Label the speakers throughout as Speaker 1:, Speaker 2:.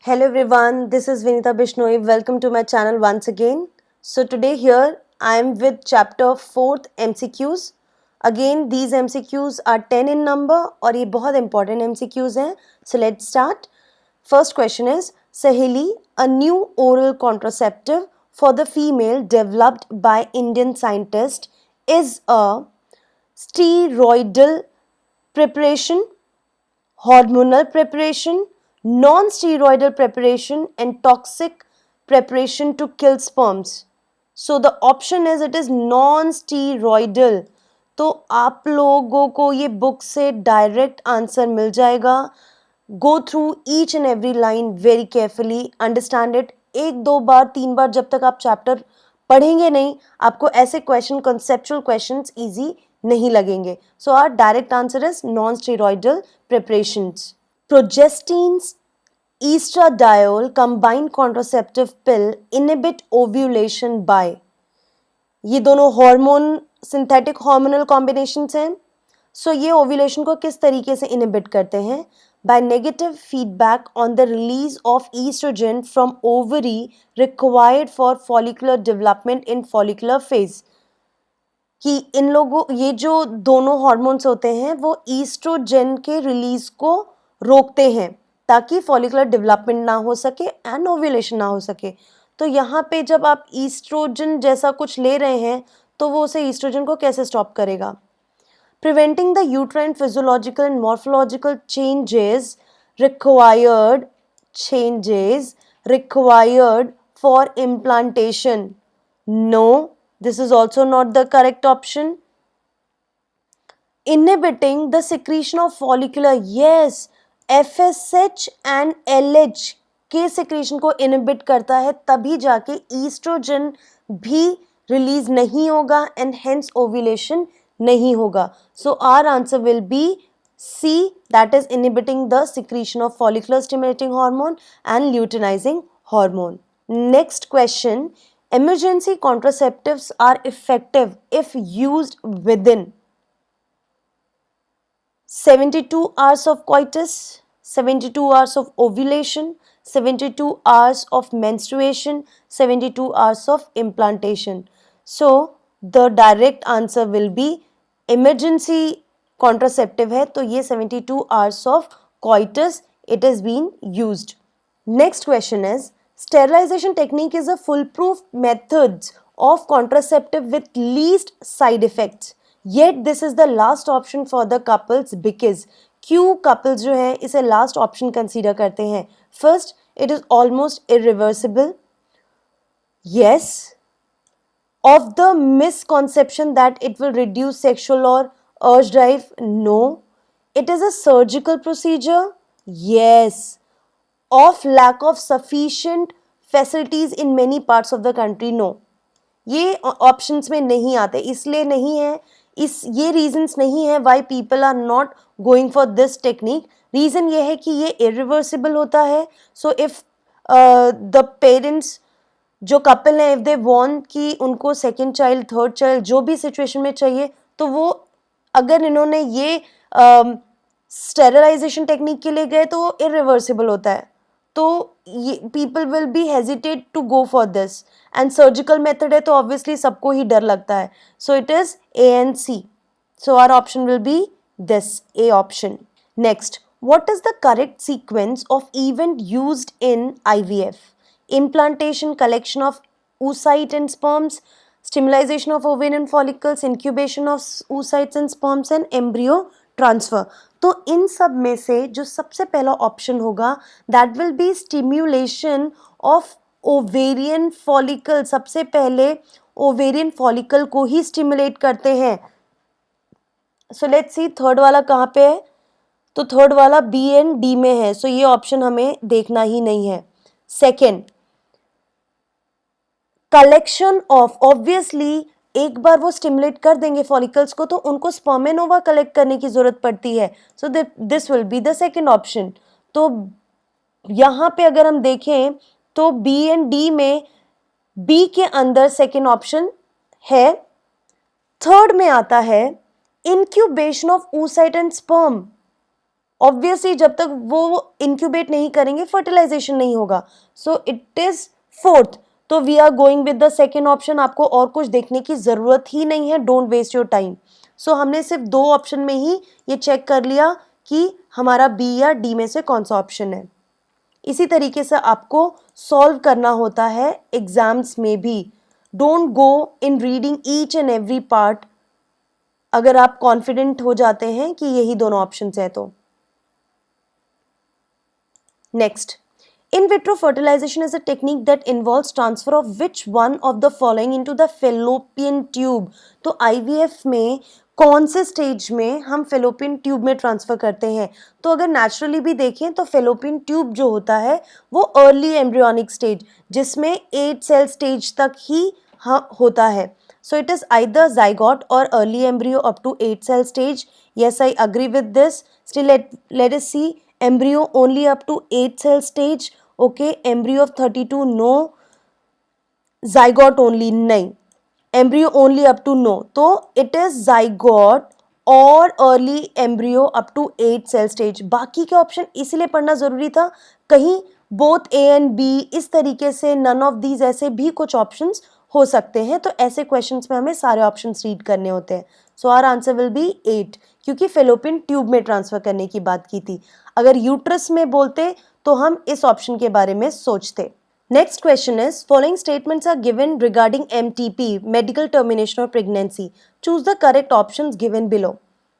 Speaker 1: Hello everyone, this is Vinita Bishnoi. Welcome to my channel once again. So today here I am with chapter 4th MCQs. Again these MCQs are 10 in number और ये बहुत important MCQs हैं. So let's start. First question is Saheli, a new oral contraceptive for the female developed by Indian scientist is a steroidal preparation, hormonal preparation, non-steroidal preparation and toxic preparation to kill sperms. So the option is it is non-steroidal. तो आप लोगों को ये book से direct answer मिल जाएगा. Go through each and every line very carefully, understand it. एक दो बार तीन बार जब तक आप चैप्टर पढ़ेंगे नहीं, आपको ऐसे क्वेश्चन, कंसेप्चुअल क्वेश्चंस इजी नहीं लगेंगे. So our direct answer is non steroidal preparations. Progestins, estradiol combined contraceptive pill inhibit ovulation by. ये दोनों हार्मोन, सिंथेटिक हार्मोनल कॉम्बिनेशंस हैं. सो ये ओव्यूलेशन को किस तरीके से इनहिबिट करते हैं? By negative feedback on the release of estrogen from ovary required for follicular development in follicular phase. कि इन लोगों, ये जो दोनों हार्मोन्स होते हैं वो ईस्ट्रोजन के रिलीज को रोकते हैं ताकि फॉलिकुलर डेवलपमेंट ना हो सके एंड ओव्यूलेशन ना हो सके. तो यहाँ पे जब आप ईस्ट्रोजन जैसा कुछ ले रहे हैं तो वो उसे ईस्ट्रोजन को कैसे स्टॉप करेगा? Preventing the uterine physiological and morphological changes required for implantation. No, this is also not the correct option. Inhibiting the secretion of follicular, yes, FSH and LH के secretion को inhibit करता है, तभी जाके estrogen भी release नहीं होगा and hence ovulation नहीं होगा. So our answer will be C, that is inhibiting the secretion of follicular stimulating hormone and luteinizing hormone. Next question. Emergency contraceptives are effective if used within 72 hours of coitus, 72 hours of ovulation, 72 hours of menstruation, 72 hours of implantation. So the direct answer will be emergency contraceptive है तो ये 72 hours of coitus it is being used. Next question is sterilization technique is a foolproof method of contraceptive with least side effects. Yet this is the last option for the couples because क्यों couples जो हैं इसे last option consider करते हैं? First, it is almost irreversible. Yes. Of the misconception that it will reduce sexual or urge drive? No. It is a surgical procedure? Yes. Of lack of sufficient facilities in many parts of the country? No. ये options में नहीं आते, इसलिए नहीं है, ये reasons नहीं है why people are not going for this technique. Reason ये है कि ये irreversible होता है. So if the parents जो couple हैं, if they want कि उनको second child, third child जो भी situation में चाहिए, तो वो अगर इन्होंने ये sterilization technique के लिए गए तो वो irreversible होता है. तो people will be hesitate to go for this and surgical method है तो obviously सबको ही डर लगता है. So it is A and C. So our option will be this, A option. Next, what is the correct sequence of event used in IVF? Implantation, collection of oocyte and sperms, stimulation of ovarian follicles, incubation of oocytes and sperms and embryo transfer. तो इन सब में से जो सबसे पहला option होगा that will be stimulation of ovarian follicle. सबसे पहले ओवेरियन फॉलिकल को ही स्टिमुलेट करते हैं. सो लेट्स सी थर्ड वाला कहाँ पे है. तो थर्ड वाला बी एंड डी में है. सो ये ऑप्शन हमें देखना ही नहीं है. सेकेंड, कलेक्शन ऑफ, ऑब्वियसली एक बार वो स्टिमुलेट कर देंगे फॉलिकल्स को तो उनको स्पर्म एंड ओवा कलेक्ट करने की जरूरत पड़ती है. So this will be the second option. तो यहाँ पे अगर हम देखें तो बी एंड डी में बी के अंदर सेकेंड ऑप्शन है. थर्ड में आता है incubation of oocyte and sperm. Obviously जब तक वो इंक्यूबेट नहीं करेंगे फर्टिलाइजेशन नहीं होगा. So it is fourth. तो we are going with the second option. आपको और कुछ देखने की जरूरत ही नहीं है. Don't waste your time. So हमने सिर्फ 2 ऑप्शन में ही ये चेक कर लिया कि हमारा बी या डी में से कौन सा ऑप्शन है. इसी तरीके से आपको सॉल्व करना होता है एग्जाम्स में भी. Don't go in reading each and every part अगर आप कॉन्फिडेंट हो जाते हैं कि यही दोनों ऑप्शन है तो. Next, in vitro fertilization is a technique that involves transfer of which one of the following into the fallopian tube. तो IVF में कौन से स्टेज में हम फेलोपियन ट्यूब में ट्रांसफर करते हैं. तो अगर नेचुरली भी देखें तो फेलोपियन ट्यूब जो होता है वो अर्ली एम्ब्रियोनिक स्टेज जिसमें 8 सेल स्टेज तक ही होता है. So it is either zygote or early embryo up to 8 cell stage. Yes, I agree with this. Still let us see embryo only up to 8 cell stage. Okay, embryo of 32 no. Zygote only nahi. Embryo only up to no. तो it is zygote और early embryo up to 8 cell stage. बाकी के option इसीलिए पढ़ना जरूरी था, कहीं both A and B इस तरीके से नन ऑफ दीज ऐसे भी कुछ ऑप्शंस हो सकते हैं. तो ऐसे क्वेश्चंस में हमें सारे ऑप्शंस रीड करने होते हैं. So our answer will be 8 क्योंकि फेलोपियन ट्यूब में ट्रांसफर करने की बात की थी. अगर यूट्रस में बोलते तो हम इस ऑप्शन के बारे में सोचते. Next question is, following statements are given regarding MTP, medical termination of pregnancy. Choose the correct options given below.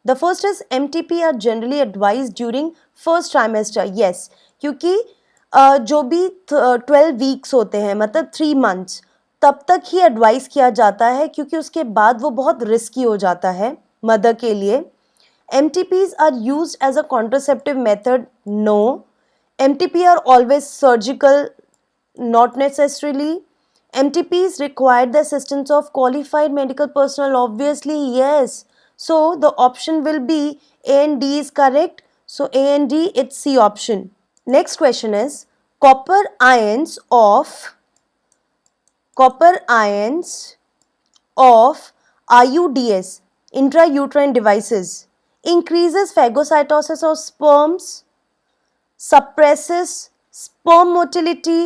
Speaker 1: The first is MTP are generally advised during first trimester. Yes, क्योंकि जो भी 12 weeks होते हैं मतलब 3 months तब तक ही advice किया जाता है क्योंकि उसके बाद वो बहुत रिस्की हो जाता है मदर के लिए. MTPs are used as a contraceptive method. No. MTP are always surgical. Not necessarily. MTPs require the assistance of qualified medical personnel. Obviously, yes. So the option will be A and D is correct. So A and D, it's C option. Next question is copper ions of IUDs, intrauterine devices, increases phagocytosis of sperms, suppresses sperm motility,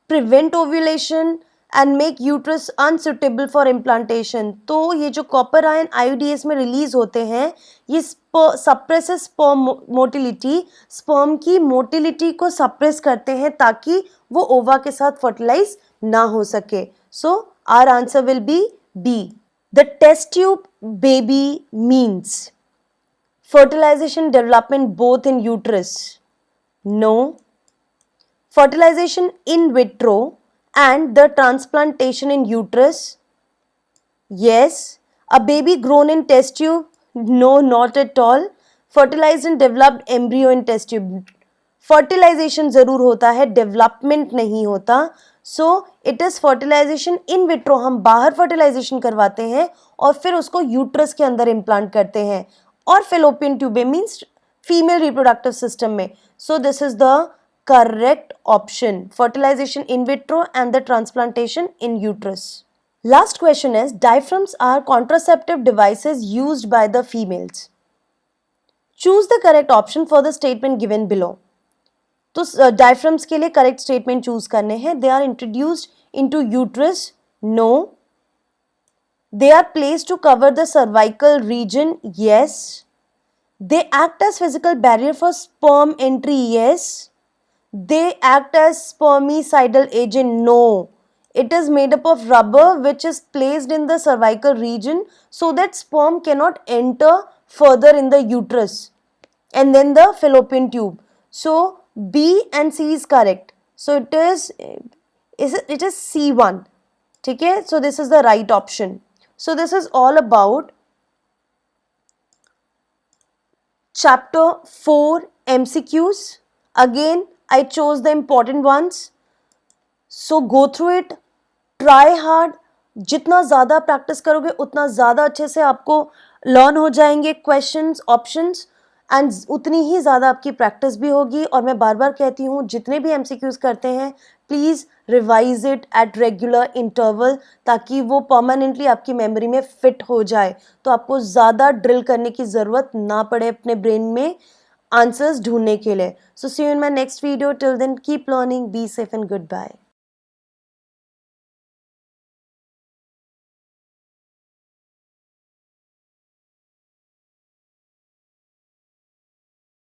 Speaker 1: prevent ovulation and make uterus unsuitable for implantation. तो ये जो copper ion IUDs में release होते हैं ये suppresses sperm motility, sperm की motility को suppress करते हैं ताकि वो ओवा के साथ फर्टिलाइज ना हो सके. So our answer will be B. The test tube baby means fertilization development both in uterus. No. Fertilization in vitro and the transplantation in uterus. Yes. A baby grown in test tube. No, not at all. Fertilized and developed embryo in test tube. Fertilization जरूर होता है, development नहीं होता. So it is fertilization in vitro. हम बाहर fertilization करवाते हैं और फिर उसको uterus के अंदर implant करते हैं और fallopian tube means female reproductive system में. So this is the correct option. Fertilization in vitro and the transplantation in uterus. Last question is, diaphragms are contraceptive devices used by the females. Choose the correct option for the statement given below. तो diaphragms के लिए correct statement choose करने हैं. They are introduced into uterus. No. They are placed to cover the cervical region. Yes. They act as physical barrier for sperm entry. Yes. They act as spermicidal agent. No. It is made up of rubber which is placed in the cervical region so that sperm cannot enter further in the uterus and then the fallopian tube. So B and C is correct. So it is C1. Okay? So this is the right option. So this is all about chapter 4 MCQs. Again, I chose the important ones. So go through it. Try hard. जितना ज़्यादा practice करोगे उतना ज़्यादा अच्छे से आपको learn हो जाएंगे क्वेश्चंस, ऑप्शंस एंड उतनी ही ज़्यादा आपकी प्रैक्टिस भी होगी. और मैं बार बार कहती हूँ जितने भी MCQs करते हैं please revise it at regular interval ताकि वो परमानेंटली आपकी मेमोरी में फिट हो जाए. तो आपको ज़्यादा ड्रिल करने की ज़रूरत ना पड़े अपने ब्रेन में. आंसर्स ढूंढने के लिए. So see you in my next video. Till then keep learning, be safe and good bye.